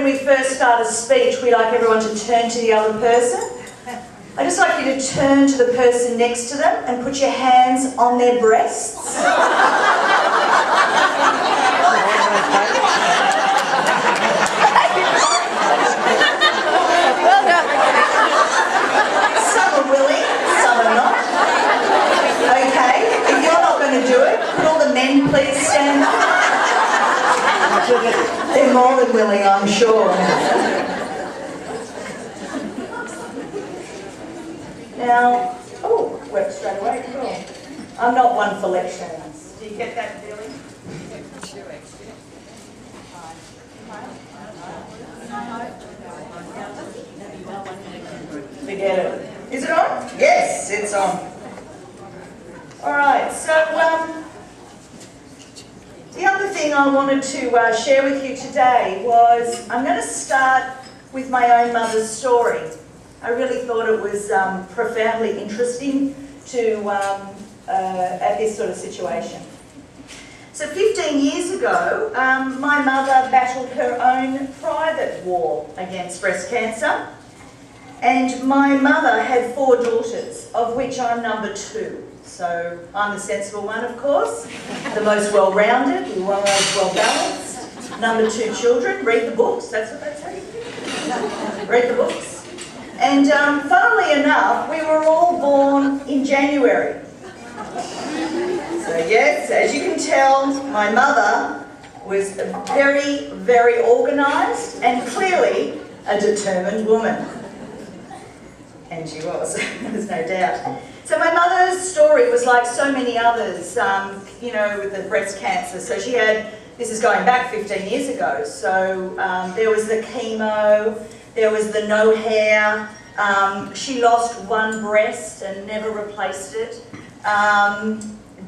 when we first start a speech, we like everyone to turn to the other person. I'd just like you to turn to the person next to them and put your hands on their breasts. Well done. Some are willing, some are not. Okay, if you're not going to do it, could all the men please stand up? They're more than willing, I'm sure. Now, work straight away, cool. I'm not one for lectures. Do you get that feeling? Forget it. Is it on? Yes, it's on. Alright, so the other thing I wanted to share with you today was I'm going to start with my own mother's story. I really thought it was profoundly interesting to at this sort of situation. So 15 years ago, my mother battled her own private war against breast cancer, and my mother had 4 daughters, of which I'm number 2. So I'm the sensible one, of course, the most well-rounded, the most well-balanced, number 2 children. Read the books, that's what they say. Read the books. And funnily enough, we were all born in January. So yes, as you can tell, my mother was very, very organised and clearly a determined woman. And she was, there's no doubt. So my mother's story was like so many others, with the breast cancer. So she had, this is going back 15 years ago, so there was the chemo, there was the no hair, she lost one breast and never replaced it.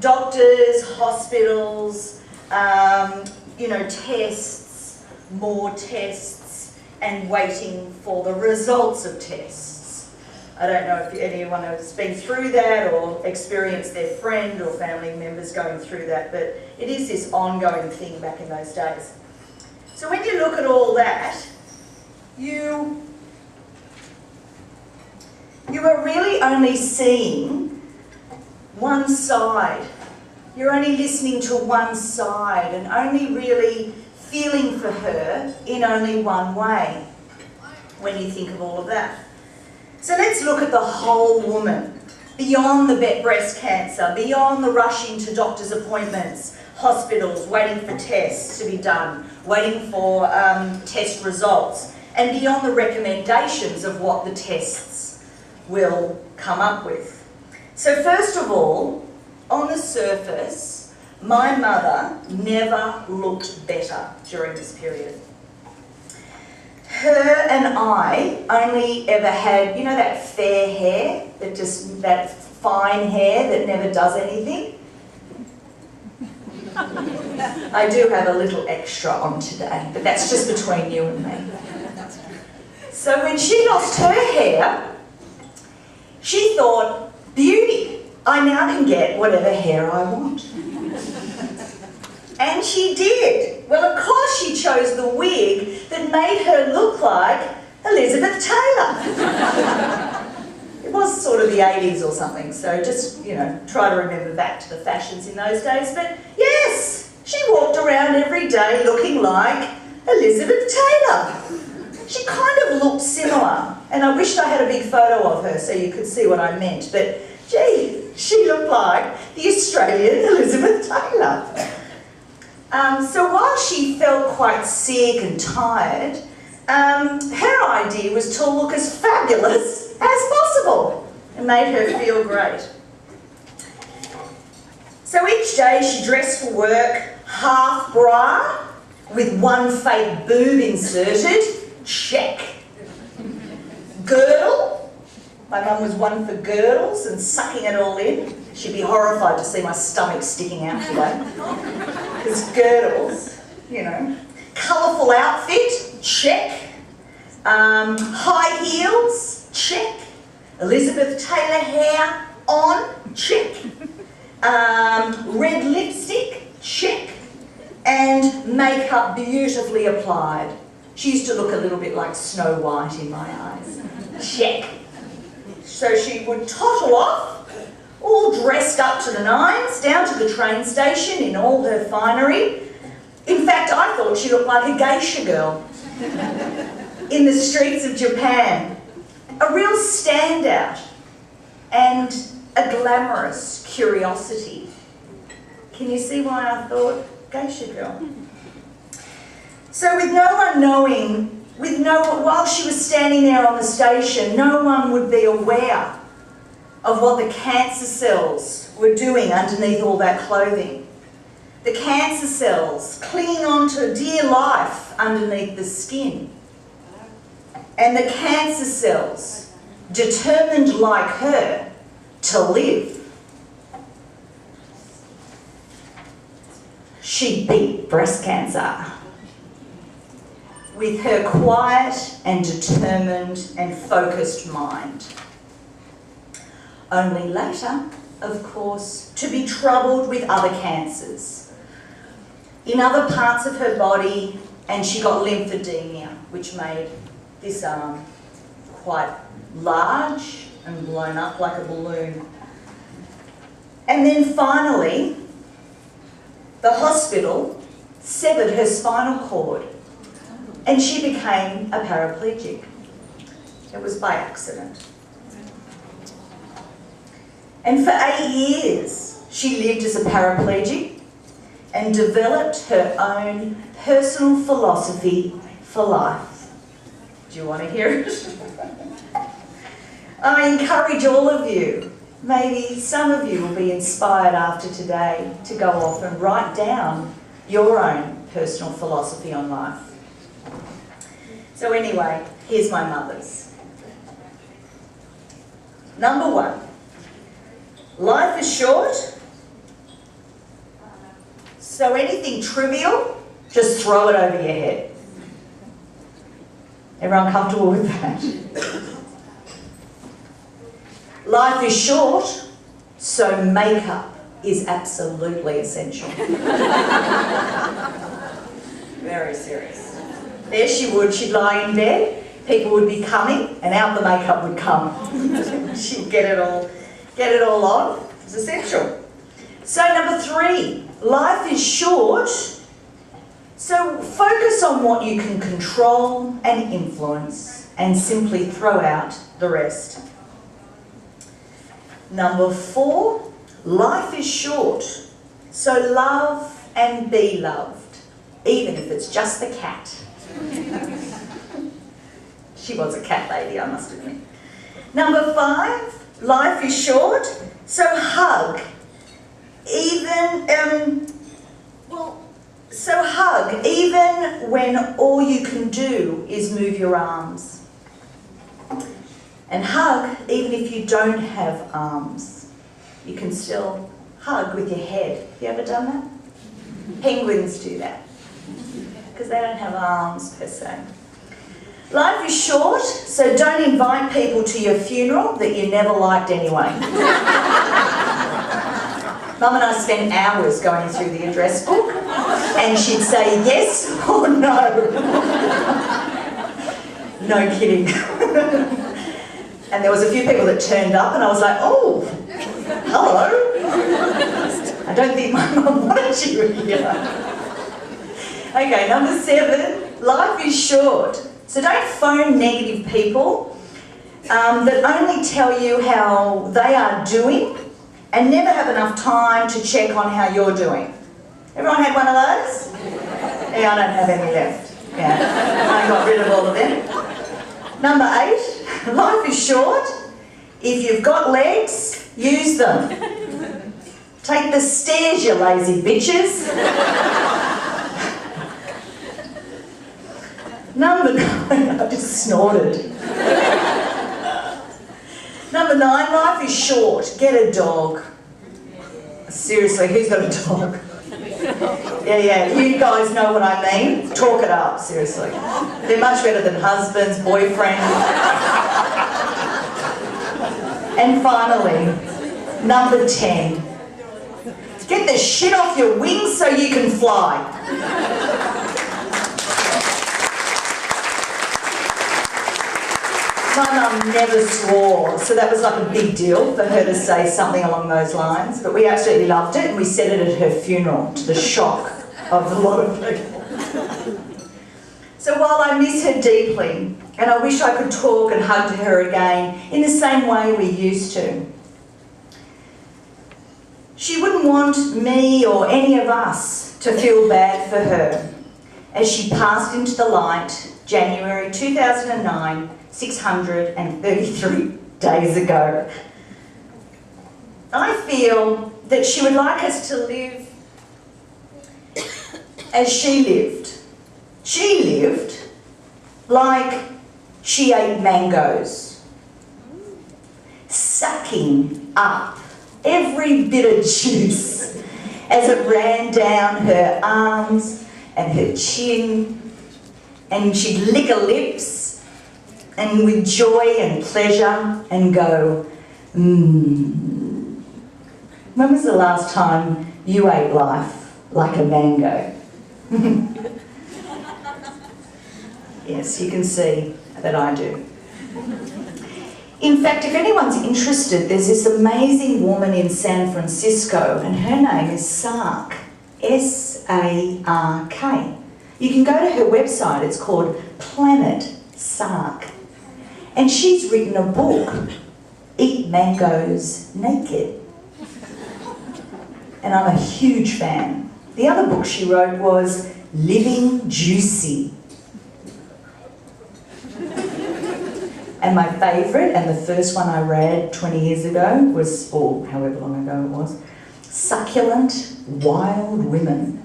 Doctors, hospitals, tests, more tests, and waiting for the results of tests. I don't know if anyone has been through that or experienced their friend or family members going through that, but it is this ongoing thing back in those days. So when you look at all that, you are really only seeing one side. You're only listening to one side and only really feeling for her in only one way when you think of all of that. So let's look at the whole woman, beyond the breast cancer, beyond the rushing to doctor's appointments, hospitals, waiting for tests to be done, waiting for test results, and beyond the recommendations of what the tests will come up with. So first of all, on the surface, my mother never looked better during this period. Her and I only ever had, that fair hair, that fine hair that never does anything. I do have a little extra on today, but that's just between you and me. So when she lost her hair, she thought, beauty, I now can get whatever hair I want. And she did. Well, of course she chose the wig that made her look like Elizabeth Taylor. It was sort of the 80s or something, so just, try to remember back to the fashions in those days. But yes, she walked around every day looking like Elizabeth Taylor. She kind of looked similar, and I wished I had a big photo of her so you could see what I meant, but gee, she looked like the Australian Elizabeth Taylor. So while she felt quite sick and tired, her idea was to look as fabulous as possible. It made her feel great. So each day she dressed for work, half bra, with one fake boob inserted, check. Girdle, my mum was one for girdles and sucking it all in. She'd be horrified to see my stomach sticking out today. Because girdles, Colourful outfit, check. High heels, check. Elizabeth Taylor hair on, check. Red lipstick, check. And makeup beautifully applied, She used to look a little bit like Snow White in my eyes. Check. So she would toddle off, all dressed up to the nines, down to the train station in all her finery. In fact, I thought she looked like a geisha girl in the streets of Japan. A real standout and a glamorous curiosity. Can you see why I thought geisha girl? So with no one knowing, while she was standing there on the station, no one would be aware of what the cancer cells were doing underneath all that clothing. The cancer cells clinging on to dear life underneath the skin. And the cancer cells, determined like her to live. She beat breast cancer with her quiet and determined and focused mind. Only later, of course, to be troubled with other cancers in other parts of her body, and she got lymphedema, which made this arm quite large and blown up like a balloon. And then finally, the hospital severed her spinal cord and she became a paraplegic. It was by accident. And for 8 years, she lived as a paraplegic and developed her own personal philosophy for life. Do you want to hear it? I encourage all of you, maybe some of you will be inspired after today to go off and write down your own personal philosophy on life. So anyway, here's my mother's. Number 1, life is short, so anything trivial, just throw it over your head. Everyone comfortable with that? Life is short, so makeup is absolutely essential. Very serious. There she would, she'd lie in bed, people would be coming, and out the makeup would come. She'd get it all on. It was essential. So number 3, life is short, so focus on what you can control and influence, and simply throw out the rest. Number 4, life is short, so love and be loved, even if it's just the cat. She was a cat lady, I must admit. Number 5, life is short, so hug. Even when all you can do is move your arms. And hug even if you don't have arms. You can still hug with your head. Have you ever done that? Penguins do that because they don't have arms per se. Life is short, so don't invite people to your funeral that you never liked anyway. Mum and I spent hours going through the address book and she'd say yes or no. No kidding. And there was a few people that turned up and I was like, oh, hello. I don't think my mum wanted you here. Okay, number 7, life is short. So don't phone negative people that only tell you how they are doing and never have enough time to check on how you're doing. Everyone had one of those? Yeah, I don't have any left. Yeah, I got rid of all of them. Number 8, life is short. If you've got legs, use them. Take the stairs, you lazy bitches. Number 9, I just snorted. Number 9, life is short. Get a dog. Seriously, who's got a dog? Yeah, you guys know what I mean. Talk it up, seriously. They're much better than husbands, boyfriends. And finally, number 10, get the shit off your wings so you can fly. My mum never swore, so that was like a big deal for her to say something along those lines. But we absolutely loved it, and we said it at her funeral, to the shock of a lot of people. So while I miss her deeply, and I wish I could talk and hug to her again in the same way we used to, she wouldn't want me or any of us to feel bad for her as she passed into the light January 2009, 633 days ago. I feel that she would like us to live as she lived. She lived like she ate mangoes, sucking up every bit of juice as it ran down her arms and her chin, and she'd lick her lips and with joy and pleasure and go, mmm. When was the last time you ate life like a mango? Yes, you can see that I do. In fact, if anyone's interested, there's this amazing woman in San Francisco, and her name is Sark, S-A-R-K. You can go to her website, it's called Planet Sark. And she's written a book, Eat Mangoes Naked. And I'm a huge fan. The other book she wrote was Living Juicy. And my favourite, and the first one I read 20 years ago was, or however long ago it was, Succulent Wild Women.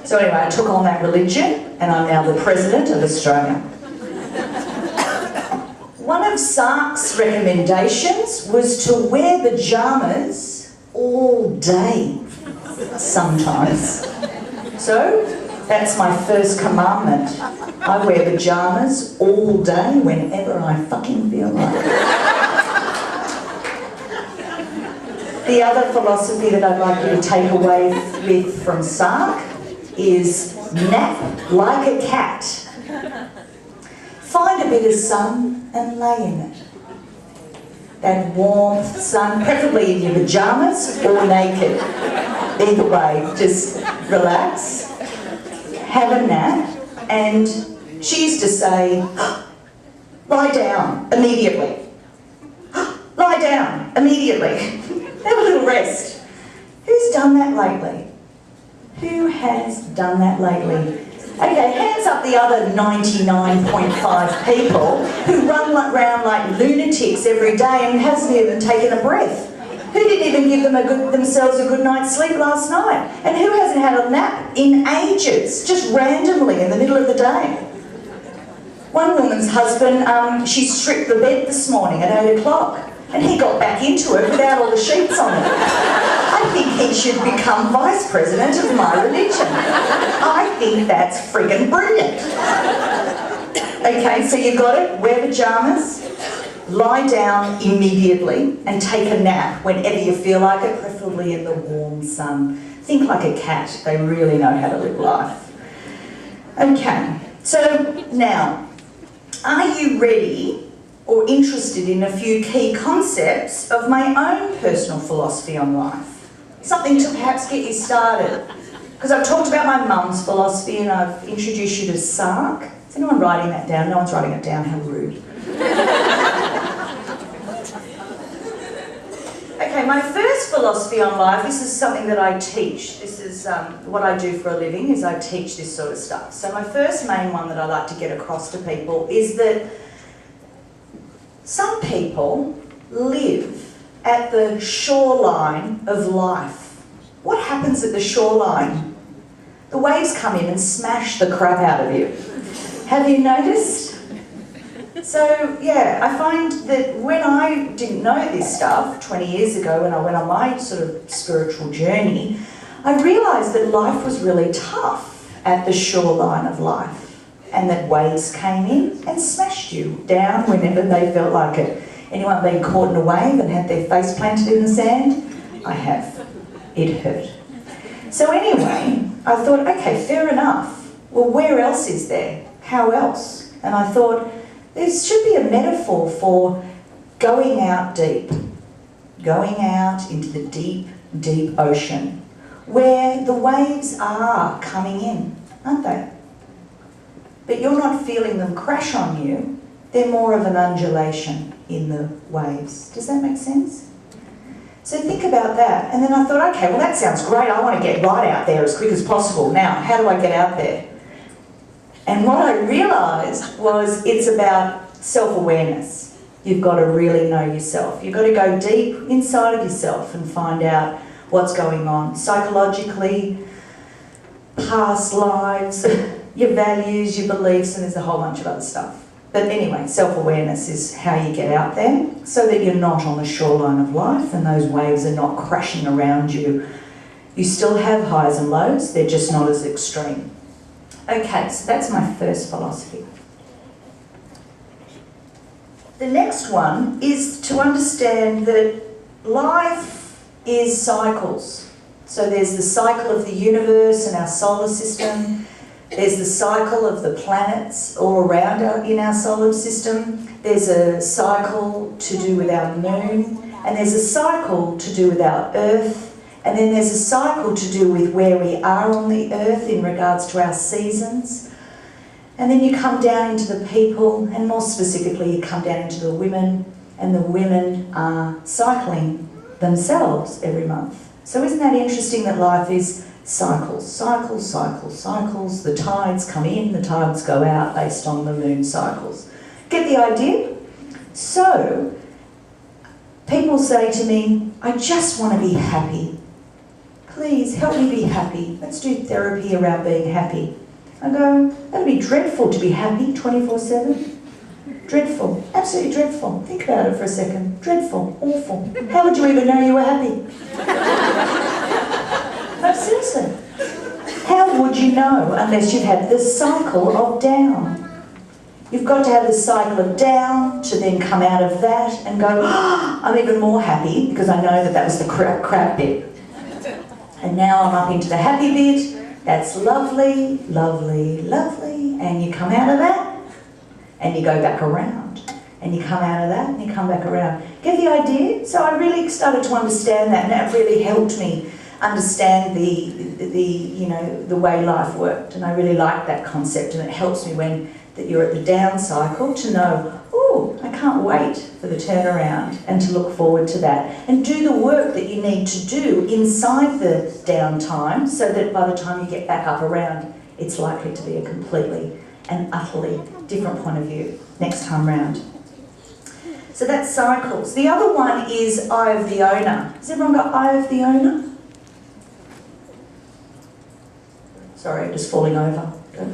So anyway, I took on that religion, and I'm now the President of Australia. One of Sark's recommendations was to wear pyjamas all day, sometimes. So, that's my first commandment. I wear pyjamas all day whenever I fucking feel like it. The other philosophy that I'd like you to take away with from Sark is nap like a cat. Find a bit of sun and lay in it. That warmth sun, preferably in your pyjamas or naked. Either way, just relax. Have a nap, and she used to say, lie down immediately. Lie down immediately. Have a little rest. Who's done that lately? Who has done that lately? Okay, hands up the other 99.5 people who run around like lunatics every day and hasn't even taken a breath. Who didn't even give themselves a good night's sleep last night? And who hasn't had a nap in ages, just randomly in the middle of the day? One woman's husband, she stripped the bed this morning at 8 o'clock, and he got back into it without all the sheets on it. I think he should become vice president of my religion. I think that's friggin' brilliant. Okay, so you got it, wear pyjamas. Lie down immediately and take a nap whenever you feel like it, preferably in the warm sun. Think like a cat. They really know how to live life. Okay, so now, are you ready or interested in a few key concepts of my own personal philosophy on life? Something to perhaps get you started. Because I've talked about my mum's philosophy and I've introduced you to Sark. Is anyone writing that down? No one's writing it down. How rude. Okay, my first philosophy on life, this is something that I teach. This is what I do for a living, is I teach this sort of stuff. So my first main one that I like to get across to people is that some people live at the shoreline of life. What happens at the shoreline? The waves come in and smash the crap out of you. Have you noticed? So, yeah, I find that when I didn't know this stuff 20 years ago, when I went on my sort of spiritual journey, I realised that life was really tough at the shoreline of life, and that waves came in and smashed you down whenever they felt like it. Anyone been caught in a wave and had their face planted in the sand? I have. It hurt. So anyway, I thought, okay, fair enough. Well, where else is there how else? And I thought, there should be a metaphor for going out deep, going out into the deep, deep ocean, where the waves are coming in, aren't they? But you're not feeling them crash on you. They're more of an undulation in the waves. Does that make sense? So think about that. And then I thought, okay, well that sounds great. I want to get right out there as quick as possible. Now, how do I get out there? And what I realised was it's about self-awareness. You've got to really know yourself. You've got to go deep inside of yourself and find out what's going on psychologically, past lives, your values, your beliefs, and there's a whole bunch of other stuff. But anyway, self-awareness is how you get out there so that you're not on the shoreline of life and those waves are not crashing around you. You still have highs and lows, they're just not as extreme. Okay, so that's my first philosophy. The next one is to understand that life is cycles. So there's the cycle of the universe and our solar system. There's the cycle of the planets all around in our solar system. There's a cycle to do with our moon. And there's a cycle to do with our earth. And then there's a cycle to do with where we are on the earth in regards to our seasons. And then you come down into the people, and more specifically you come down into the women, and the women are cycling themselves every month. So isn't that interesting that life is cycles, cycles, cycles, cycles. The tides come in, the tides go out based on the moon cycles. Get the idea? So, people say to me, I just want to be happy. Please help me be happy. Let's do therapy around being happy. I go, that'd be dreadful to be happy 24/7. Dreadful, absolutely dreadful. Think about it for a second. Dreadful, awful. How would you even know you were happy? No, seriously. How would you know unless you've had this cycle of down? You've got to have the cycle of down to then come out of that and go, oh, I'm even more happy because I know that was the crap bit. And now I'm up into the happy bit. That's lovely, lovely, lovely. And you come out of that and you go back around. And you come out of that and you come back around. Get the idea? So I really started to understand that, and that really helped me understand the way life worked. And I really liked that concept, and it helps me when that you're at the down cycle to know, oh, I can't wait for the turnaround, and to look forward to that. And do the work that you need to do inside the downtime so that by the time you get back up around, it's likely to be a completely and utterly different point of view next time round. So that's cycles. The other one is eye of the owner. Has everyone got eye of the owner? Sorry, just falling over.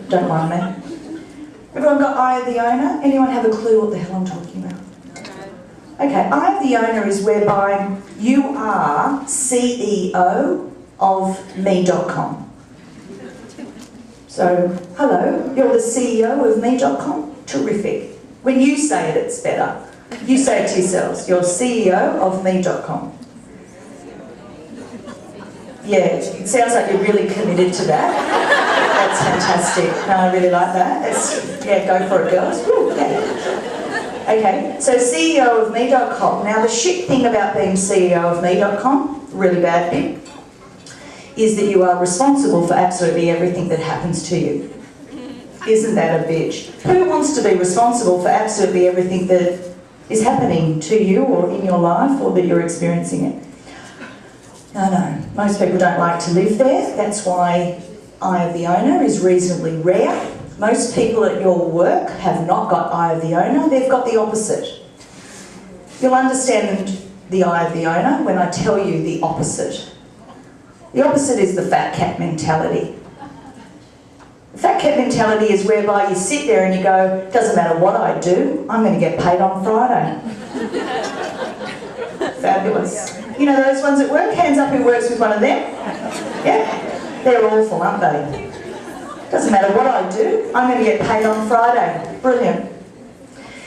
Don't mind me. Everyone got eye of the owner? Anyone have a clue what the hell I'm talking about? Okay, eye of the owner is whereby you are CEO of me.com. So, hello, you're the CEO of me.com? Terrific. When you say it, it's better. You say it to yourselves, you're CEO of me.com. Yeah, it sounds like you're really committed to that. That's fantastic. No, I really like that. Yeah, go for it, girls. Woo, yeah. Okay, so CEO of me.com. Now, the shit thing about being CEO of me.com, really bad thing, is that you are responsible for absolutely everything that happens to you. Isn't that a bitch? Who wants to be responsible for absolutely everything that is happening to you or in your life or that you're experiencing it? No, most people don't like to live there. That's why eye of the owner is reasonably rare. Most people at your work have not got eye of the owner, they've got the opposite. You'll understand the eye of the owner when I tell you the opposite. The opposite is the fat cat mentality. The fat cat mentality is whereby you sit there and you go, doesn't matter what I do, I'm going to get paid on Friday. Fabulous. You know those ones at work? Hands up who works with one of them. Yeah? They're awful, aren't they? Doesn't matter what I do, I'm going to get paid on Friday. Brilliant.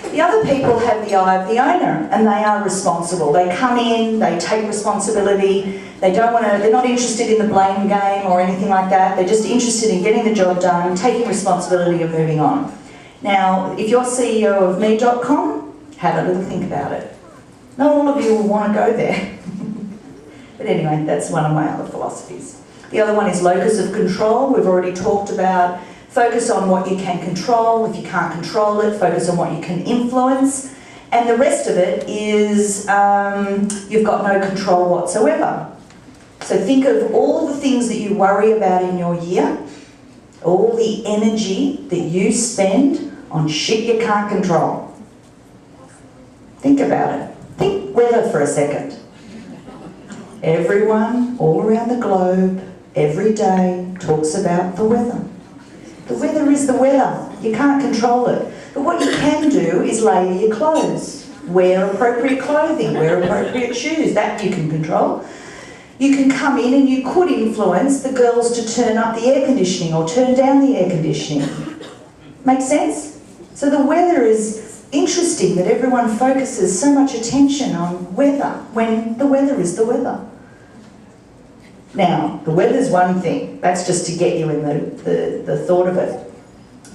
The other people have the eye of the owner, and they are responsible. They come in, they take responsibility. They're not interested in the blame game or anything like that. They're just interested in getting the job done, taking responsibility and moving on. Now, if you're CEO of me.com, have a little think about it. Not all of you will want to go there. But anyway, that's one of my other philosophies. The other one is locus of control. We've already talked about focus on what you can control. If you can't control it, focus on what you can influence. And the rest of it is you've got no control whatsoever. So think of all the things that you worry about in your year, all the energy that you spend on shit you can't control. Think about it. Think weather for a second. Everyone all around the globe, every day, talks about the weather. The weather is the weather. You can't control it. But what you can do is layer your clothes. Wear appropriate clothing, wear appropriate shoes. That you can control. You can come in and you could influence the girls to turn up the air conditioning or turn down the air conditioning. Make sense? So the weather is interesting that everyone focuses so much attention on weather when the weather is the weather. Now, the weather's one thing. That's just to get you in the thought of it.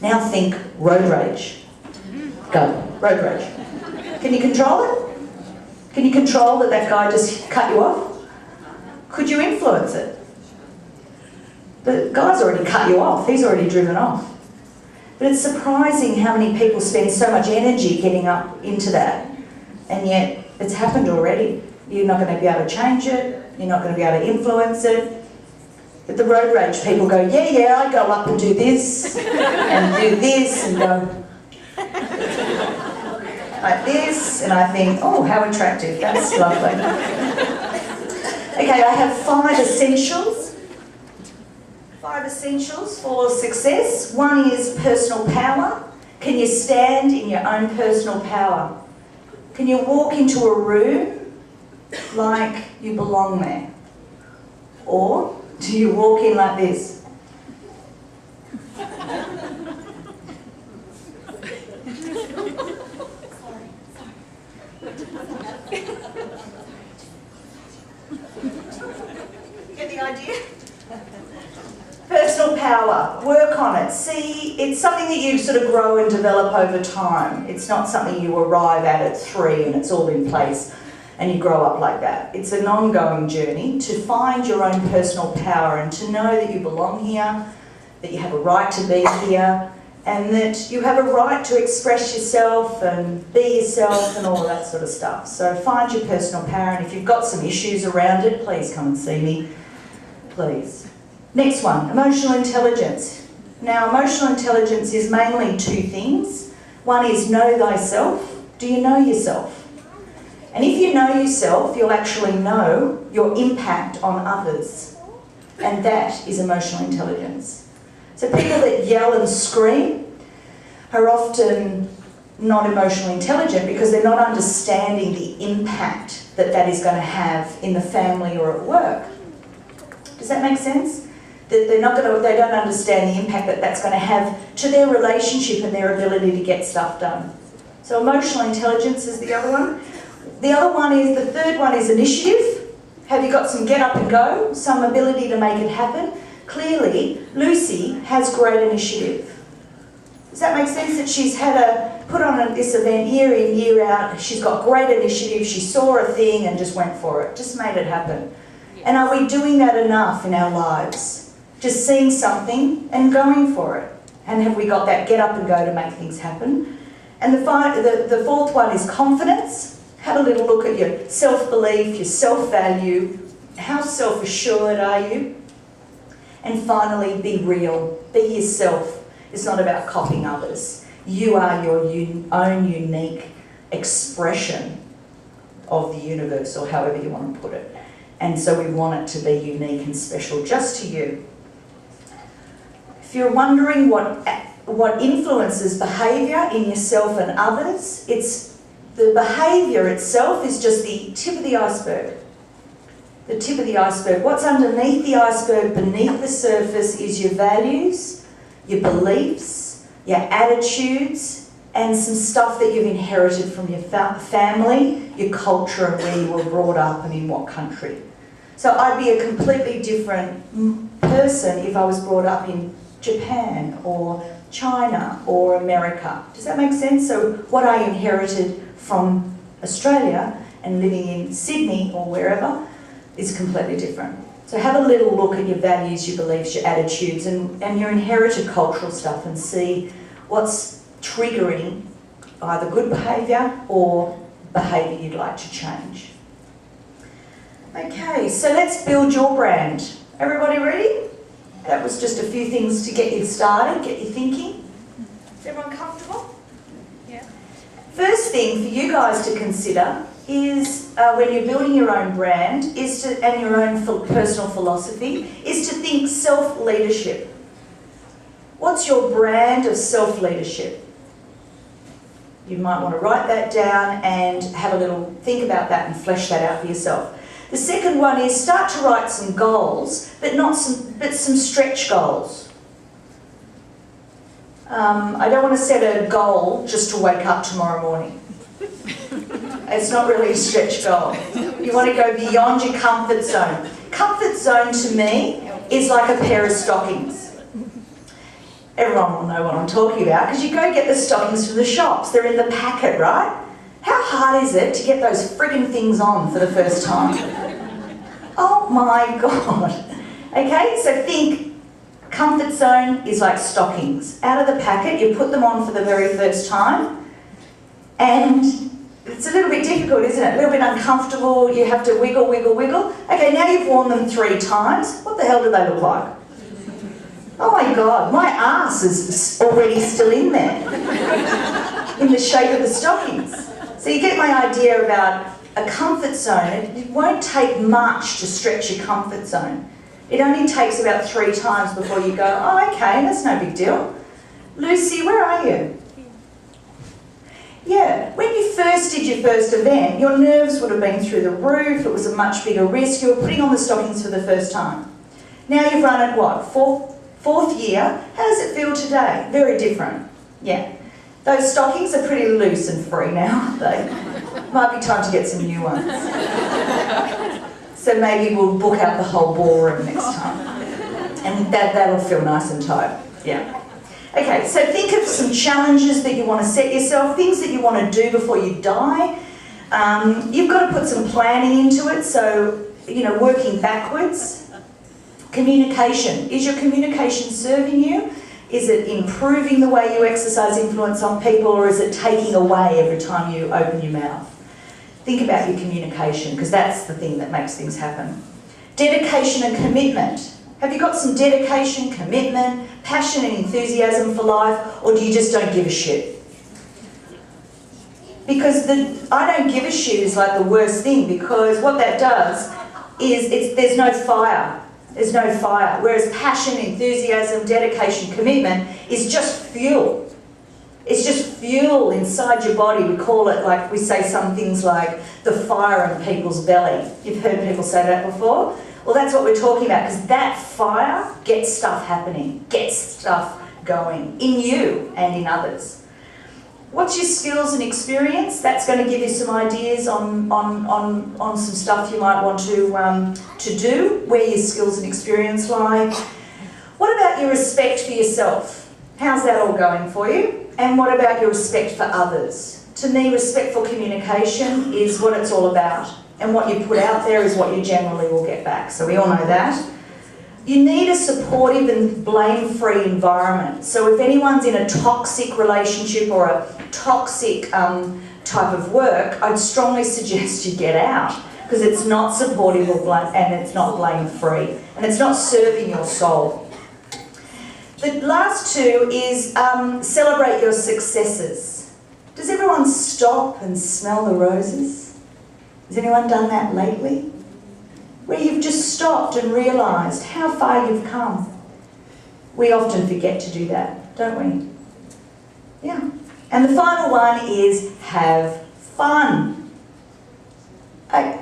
Now think road rage. Go, road rage. Can you control it? Can you control that guy just cut you off? Could you influence it? The guy's already cut you off. He's already driven off. But it's surprising how many people spend so much energy getting up into that, and yet it's happened already. You're not going to be able to change it. You're not going to be able to influence it. But the road rage people go, yeah, I go up and do this, and do this, and go like this, and I think, oh, how attractive, that's lovely. Okay, I have 5 essentials. 5 essentials for success. One is personal power. Can you stand in your own personal power? Can you walk into a room like you belong there? Or do you walk in like this? Get the idea? Personal power, work on it. See, it's something that you sort of grow and develop over time. It's not something you arrive at 3 and it's all in place and you grow up like that. It's an ongoing journey to find your own personal power and to know that you belong here, that you have a right to be here, and that you have a right to express yourself and be yourself and all of that sort of stuff. So find your personal power, and if you've got some issues around it, please come and see me, please. Next one, emotional intelligence. Now, emotional intelligence is mainly 2 things. One is know thyself. Do you know yourself? And if you know yourself, you'll actually know your impact on others. And that is emotional intelligence. So people that yell and scream are often not emotionally intelligent because they're not understanding the impact that that is going to have in the family or at work. Does that make sense? That they don't understand the impact that that's going to have to their relationship and their ability to get stuff done. So emotional intelligence is the other one. The third one is initiative. Have you got some get up and go, some ability to make it happen? Clearly, Lucy has great initiative. Does that make sense? That she's put on this event year in, year out. She's got great initiative. She saw a thing and just went for it, just made it happen. And are we doing that enough in our lives? Just seeing something and going for it. And have we got that get up and go to make things happen? And the fourth one is confidence. Have a little look at your self-belief, your self-value. How self-assured are you? And finally, be real. Be yourself. It's not about copying others. You are your own unique expression of the universe, or however you want to put it. And so we want it to be unique and special just to you. If you're wondering what influences behaviour in yourself and others, the behaviour itself is just the tip of the iceberg. The tip of the iceberg. What's underneath the iceberg, beneath the surface, is your values, your beliefs, your attitudes, and some stuff that you've inherited from your family, your culture, and where you were brought up and in what country. So I'd be a completely different person if I was brought up in Japan or China or America. Does that make sense? So what I inherited from Australia and living in Sydney or wherever is completely different. So have a little look at your values, your beliefs, your attitudes and your inherited cultural stuff and see what's triggering either good behaviour or behaviour you'd like to change. Okay, so let's build your brand. Everybody ready? That was just a few things to get you started, get you thinking. Is everyone comfortable? Yeah. First thing for you guys to consider is when you're building your own brand and your own personal philosophy is to think self-leadership. What's your brand of self-leadership? You might want to write that down and have a little think about that and flesh that out for yourself. The second one is start to write some goals, but some stretch goals. I don't want to set a goal just to wake up tomorrow morning. It's not really a stretch goal. You want to go beyond your comfort zone. Comfort zone to me is like a pair of stockings. Everyone will know what I'm talking about because you go get the stockings from the shops. They're in the packet, right? How hard is it to get those friggin' things on for the first time? Oh my God. Okay, so think comfort zone is like stockings. Out of the packet, you put them on for the very first time and it's a little bit difficult, isn't it? A little bit uncomfortable, you have to wiggle, wiggle, wiggle. Okay, now you've worn them 3 times. What the hell do they look like? Oh my God, my ass is already still in there, in the shape of the stockings. So you get my idea about a comfort zone. It won't take much to stretch your comfort zone. It only takes about 3 times before you go, oh okay, that's no big deal. Lucy, where are you? Yeah, when you first did your first event, your nerves would have been through the roof, it was a much bigger risk, you were putting on the stockings for the first time. Now you've run it, what, fourth year? How does it feel today? Very different. Yeah. Those stockings are pretty loose and free now, aren't they? Might be time to get some new ones. So maybe we'll book out the whole ballroom next time. And that'll feel nice and tight. Yeah. Okay, so think of some challenges that you want to set yourself, things that you want to do before you die. You've got to put some planning into it, so, working backwards. Communication. Is your communication serving you? Is it improving the way you exercise influence on people, or is it taking away every time you open your mouth? Think about your communication, because that's the thing that makes things happen. Dedication and commitment. Have you got some dedication, commitment, passion and enthusiasm for life, or do you just don't give a shit? Because I don't give a shit is like the worst thing, because what that does is there's no fire. There's no fire. Whereas passion, enthusiasm, dedication, commitment is just fuel. It's just fuel inside your body. We call it, like, we say some things like the fire in people's belly. You've heard people say that before? Well, that's what we're talking about, because that fire gets stuff happening, gets stuff going in you and in others. What's your skills and experience? That's going to give you some ideas on some stuff you might want to do, where your skills and experience lie. What about your respect for yourself? How's that all going for you? And what about your respect for others? To me, respectful communication is what it's all about. And what you put out there is what you generally will get back. So we all know that. You need a supportive and blame-free environment. So if anyone's in a toxic relationship or a toxic type of work, I'd strongly suggest you get out, because it's not supportive or and it's not blame-free, and it's not serving your soul. The last 2 is celebrate your successes. Does everyone stop and smell the roses? Has anyone done that lately? Where you've just stopped and realised how far you've come. We often forget to do that, don't we? Yeah. And the final one is have fun.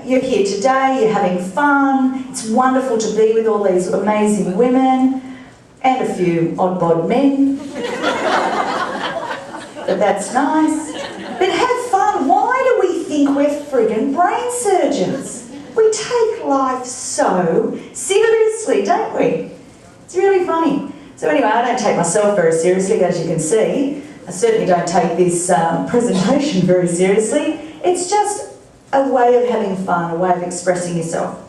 You're here today, you're having fun. It's wonderful to be with all these amazing women and a few odd bod men. but that's nice. But have fun. Why do we think we're friggin' brain surgeons? We take life so seriously, don't we? It's really funny. So anyway, I don't take myself very seriously, as you can see. I certainly don't take this presentation very seriously. It's just a way of having fun, a way of expressing yourself.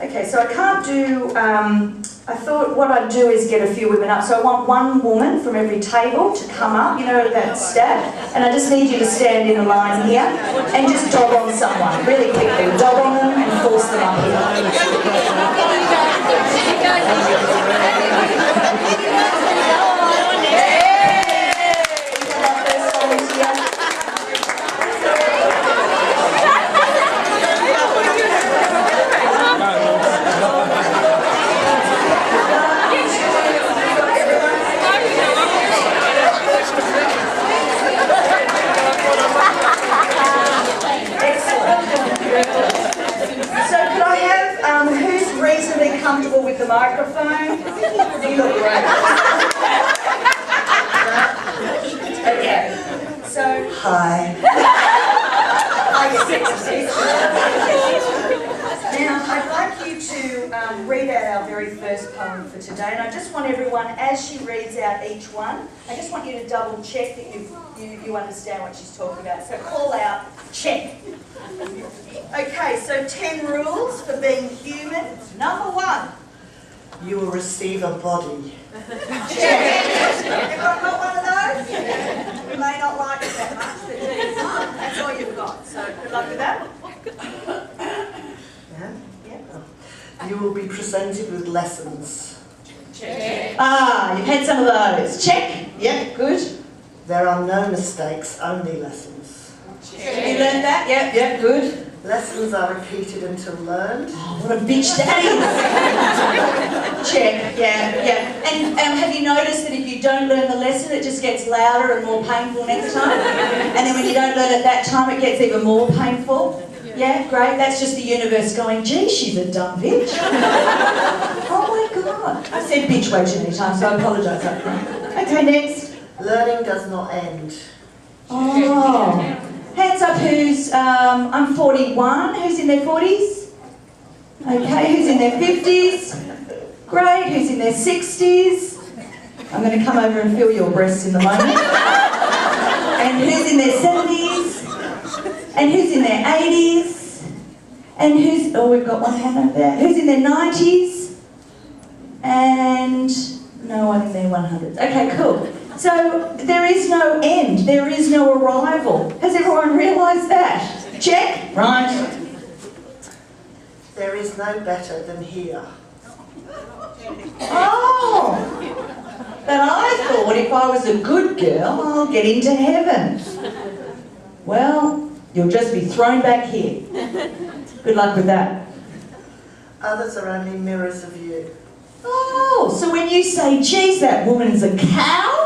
Okay, so I can't do, I thought what I'd do is get a few women up. So I want one woman from every table to come up, you know, that stat. And I just need you to stand in a line here and just dog on someone, really quickly. Dog on them and force them up here. Comfortable with the microphone? You look great. Okay. So hi. Now I'd like you to read out our very first poem for today, and I just want everyone, as she reads out each one, I just want you to double check that you understand what she's talking about. So call out, check. Okay, so 10 rules for being human. Number 1. You will receive a body. Check. Everyone got one of those? You may not like it that much, but that's all you've got. So good luck with that. Yeah? You will be presented with lessons. Check. You've had some of those. Check. Yep, good. There are no mistakes, only lessons. Check. You learned that? Yep, good. Lessons are repeated until learned. Oh, what a bitch that is. Check, yeah. And have you noticed that if you don't learn the lesson, it just gets louder and more painful next time? And then when you don't learn it that time, it gets even more painful? Yeah, great. That's just the universe going, gee, she's a dumb bitch. Oh my God. I said bitch way too many times, so I apologise up front. Okay, next. Learning does not end. Oh. Hands up who's, I'm 41, who's in their 40s? Okay, who's in their 50s? Great, who's in their 60s? I'm going to come over and feel your breasts in the moment. And who's in their 70s? And who's in their 80s? And who's, oh, we've got one hand over there. Who's in their 90s? And no one in their 100s. Okay, cool. So there is no end, there is no arrival. Has everyone realised that? Check? Right. There is no better than here. Oh! But I thought if I was a good girl, I'll get into heaven. Well, you'll just be thrown back here. Good luck with that. Others are only mirrors of you. Oh, so when you say, geez, that woman's a cow,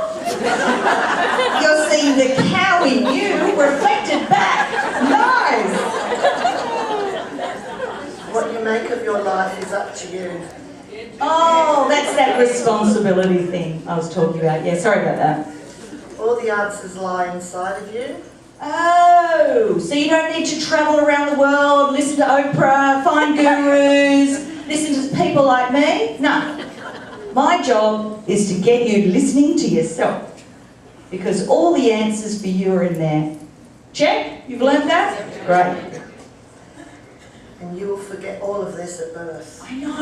you're seeing the cow in you reflected back. Nice. What you make of your life is up to you. Oh, that's that responsibility thing I was talking about. Yeah, sorry about that. All the answers lie inside of you. Oh, so you don't need to travel around the world, listen to Oprah, find gurus, listen to people like me? No. My job is to get you listening to yourself, because all the answers for you are in there. Check? You've learned that? Great. And you will forget all of this at birth. I know.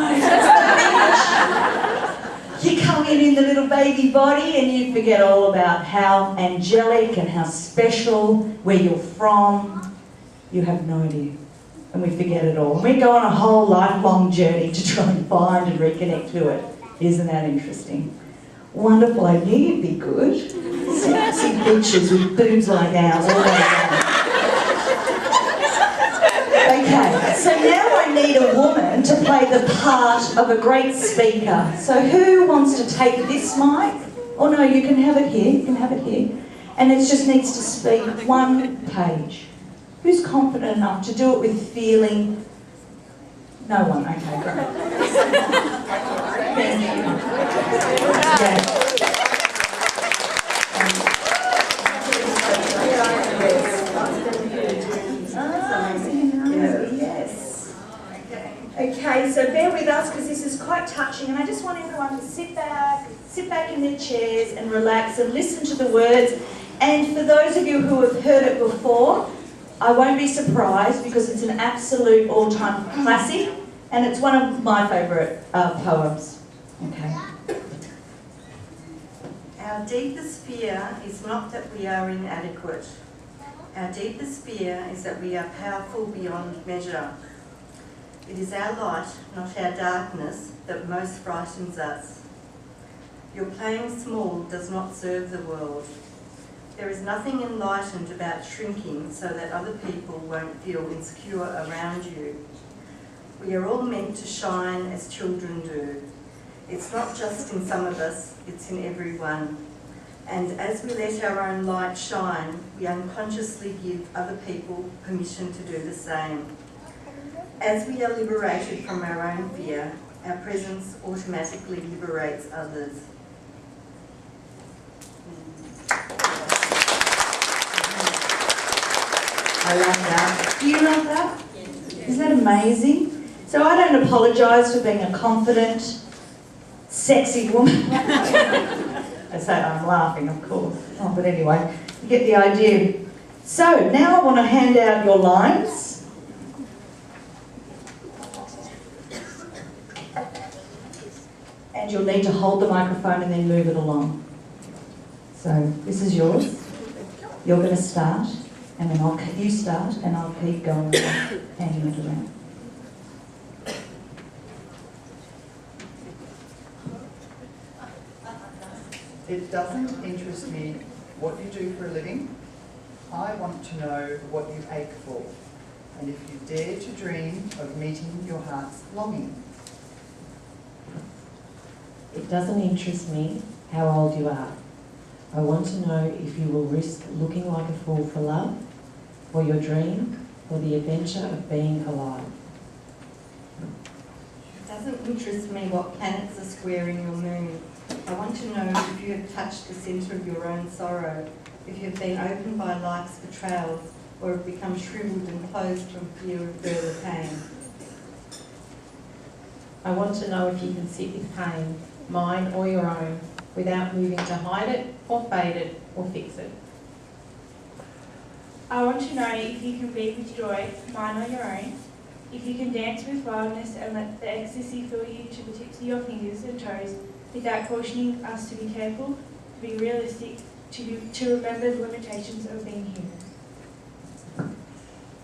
You come in the little baby body and you forget all about how angelic and how special, where you're from. You have no idea. And we forget it all. We go on a whole lifelong journey to try and find and reconnect to it. Isn't that interesting? Wonderful. I knew you'd be good. Sexy bitches with boobs like ours all day long. Okay, so now I need a woman to play the part of a great speaker. So who wants to take this mic? Oh no, you can have it here. You can have it here. And it just needs to speak one page. Who's confident enough to do it with feeling? No one. Okay, great. Thank you. Yeah. Okay, so bear with us because this is quite touching, and I just want everyone to sit back in their chairs and relax and listen to the words. And for those of you who have heard it before, I won't be surprised because it's an absolute all-time classic, and it's one of my favourite poems. Okay. Our deepest fear is not that we are inadequate. Our deepest fear is that we are powerful beyond measure. It is our light, not our darkness, that most frightens us. Your playing small does not serve the world. There is nothing enlightened about shrinking so that other people won't feel insecure around you. We are all meant to shine as children do. It's not just in some of us, it's in everyone. And as we let our own light shine, we unconsciously give other people permission to do the same. As we are liberated from our own fear, our presence automatically liberates others. I love that. Do you love that? Isn't that amazing? So I don't apologise for being a confident, sexy woman. I say I'm laughing, of course. Oh, but anyway, you get the idea. So now I want to hand out your lines. And you'll need to hold the microphone and then move it along. So this is yours. You're going to start, and then you start, and I'll keep going, handing it around. It doesn't interest me what you do for a living. I want to know what you ache for, and if you dare to dream of meeting your heart's longing. It doesn't interest me how old you are. I want to know if you will risk looking like a fool for love, for your dream, for the adventure of being alive. It doesn't interest me what planets are squaring your moon. I want to know if you have touched the centre of your own sorrow, if you have been opened by life's betrayals, or have become shriveled and closed from fear of further pain. I want to know if you can sit with pain, mine or your own, without moving to hide it, or fade it, or fix it. I want to know if you can be with joy, mine or your own, if you can dance with wildness and let the ecstasy fill you to the tips of your fingers and toes, without cautioning us to be careful, to be realistic, to remember the limitations of being human.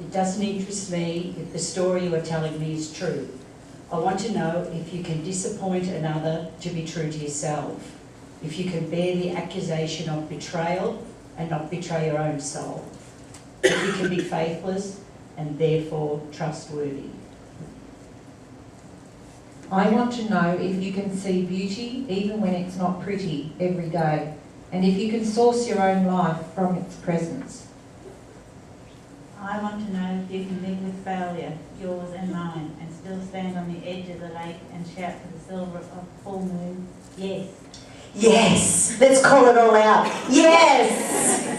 It doesn't interest me if the story you are telling me is true. I want to know if you can disappoint another to be true to yourself, if you can bear the accusation of betrayal and not betray your own soul, if you can be faithless and therefore trustworthy. I want to know if you can see beauty even when it's not pretty every day, and if you can source your own life from its presence. I want to know if you can live with failure, yours and mine, and still stand on the edge of the lake and shout to the silver of full moon, yes. Yes! Let's call it all out. Yes!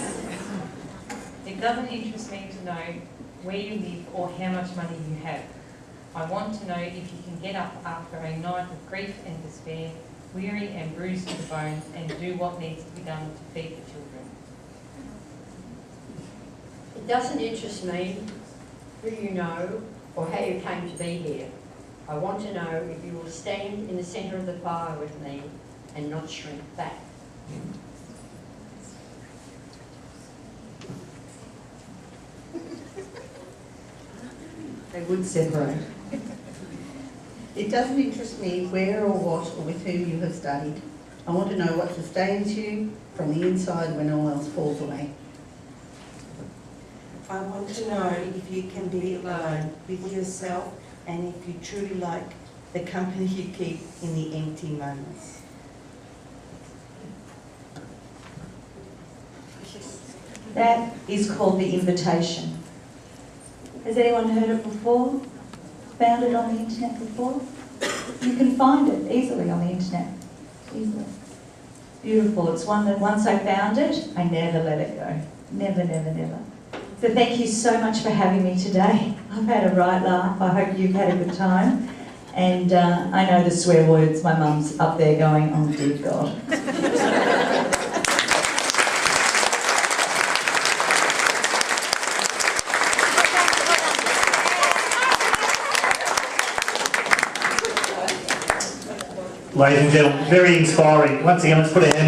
It doesn't interest me to know where you live or how much money you have. I want to know if you can get up after a night of grief and despair, weary and bruised to the bone, and do what needs to be done to feed the children. It doesn't interest me who you know or how you came to be here. I want to know if you will stand in the centre of the fire with me and not shrink back. They would separate. It doesn't interest me where or what or with whom you have studied. I want to know what sustains you from the inside when all else falls away. I want to know if you can be alone with yourself and if you truly like the company you keep in the empty moments. That is called The Invitation. Has anyone heard it before? Found it on the internet before? You can find it easily on the internet. Easily. Beautiful. It's one that once I found it, I never let it go. Never, never, never. So thank you so much for having me today. I've had a right laugh. I hope you've had a good time. And I know the swear words. My mum's up there going, oh dear God. Ladies and gentlemen, very inspiring. Once again, let's put our hands